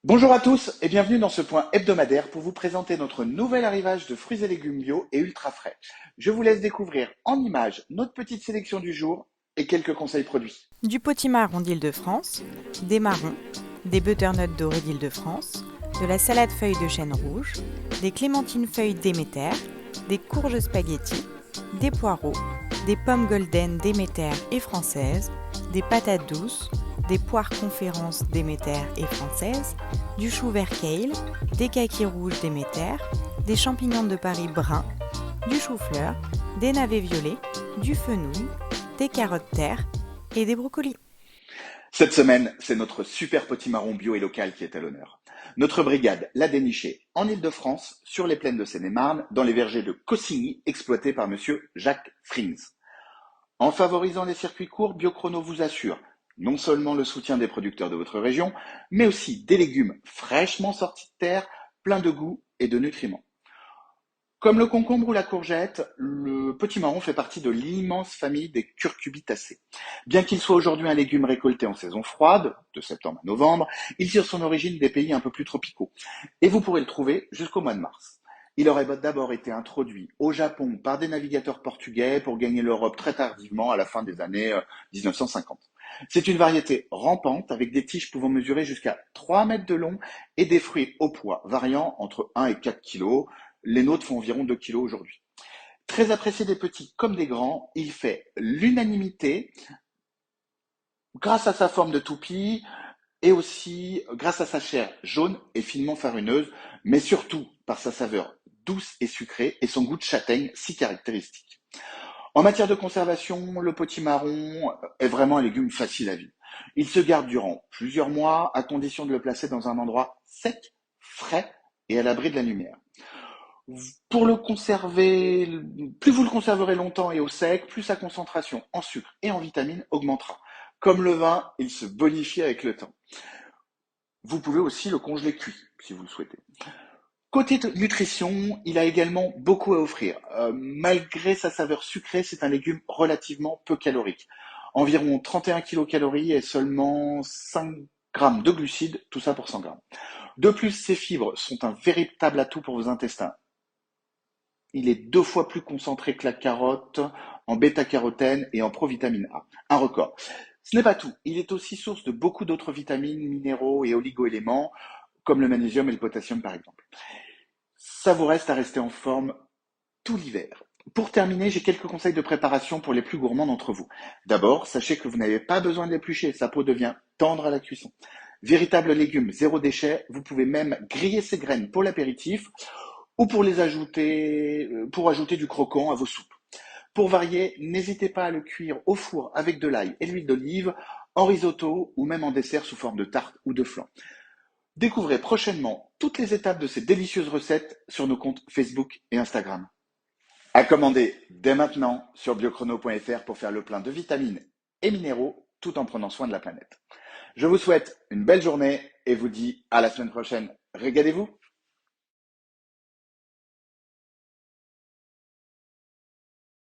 Bonjour à tous et bienvenue dans ce point hebdomadaire pour vous présenter notre nouvel arrivage de fruits et légumes bio et ultra frais. Je vous laisse découvrir en images notre petite sélection du jour et quelques conseils produits. Du potimarron d'Île-de-France, des marrons, des butternuts dorés d'Île-de-France, de la salade feuille de chêne rouge, des clémentines feuilles Déméter, des courges spaghetti, des poireaux, des pommes golden Déméter et françaises, des patates douces, des poires conférences Déméter et françaises, du chou vert kale, des kakis rouges Déméter, des champignons de Paris bruns, du chou-fleur, des navets violets, du fenouil, des carottes terre et des brocolis. Cette semaine, c'est notre super potimarron bio et local qui est à l'honneur. Notre brigade l'a déniché en Île-de-France, sur les plaines de Seine-et-Marne, dans les vergers de Cossigny exploités par monsieur Jacques Frings. En favorisant les circuits courts, Biochrono vous assure non seulement le soutien des producteurs de votre région, mais aussi des légumes fraîchement sortis de terre, pleins de goût et de nutriments. Comme le concombre ou la courgette, le potimarron fait partie de l'immense famille des curcubitacées. Bien qu'il soit aujourd'hui un légume récolté en saison froide, de septembre à novembre, il tire son origine des pays un peu plus tropicaux. Et vous pourrez le trouver jusqu'au mois de mars. Il aurait d'abord été introduit au Japon par des navigateurs portugais pour gagner l'Europe très tardivement à la fin des années 1950. C'est une variété rampante avec des tiges pouvant mesurer jusqu'à 3 mètres de long et des fruits au poids variant entre 1 et 4 kilos. Les nôtres font environ 2 kilos aujourd'hui. Très apprécié des petits comme des grands, il fait l'unanimité grâce à sa forme de toupie et aussi grâce à sa chair jaune et finement farineuse, mais surtout par sa saveur douce et sucrée et son goût de châtaigne si caractéristique. En matière de conservation, le potimarron est vraiment un légume facile à vivre. Il se garde durant plusieurs mois à condition de le placer dans un endroit sec, frais et à l'abri de la lumière. Pour le conserver, plus vous le conserverez longtemps et au sec, plus sa concentration en sucre et en vitamines augmentera. Comme le vin, il se bonifie avec le temps. Vous pouvez aussi le congeler cuit, si vous le souhaitez. Côté nutrition, il a également beaucoup à offrir. Malgré sa saveur sucrée, c'est un légume relativement peu calorique. Environ 31 kilocalories et seulement 5 grammes de glucides, tout ça pour 100 grammes. De plus, ces fibres sont un véritable atout pour vos intestins. Il est 2 fois plus concentré que la carotte en bêta-carotène et en provitamine A. Un record. Ce n'est pas tout. Il est aussi source de beaucoup d'autres vitamines, minéraux et oligo-éléments, comme le magnésium et le potassium par exemple. Ça vous reste à rester en forme tout l'hiver. Pour terminer, j'ai quelques conseils de préparation pour les plus gourmands d'entre vous. D'abord, sachez que vous n'avez pas besoin de l'éplucher, sa peau devient tendre à la cuisson. Véritable légume, zéro déchet, vous pouvez même griller ses graines pour l'apéritif ou pour ajouter du croquant à vos soupes. Pour varier, n'hésitez pas à le cuire au four avec de l'ail et l'huile d'olive, en risotto ou même en dessert sous forme de tarte ou de flan. Découvrez prochainement toutes les étapes de ces délicieuses recettes sur nos comptes Facebook et Instagram. À commander dès maintenant sur biochrono.fr pour faire le plein de vitamines et minéraux tout en prenant soin de la planète. Je vous souhaite une belle journée et vous dis à la semaine prochaine. Régalez-vous!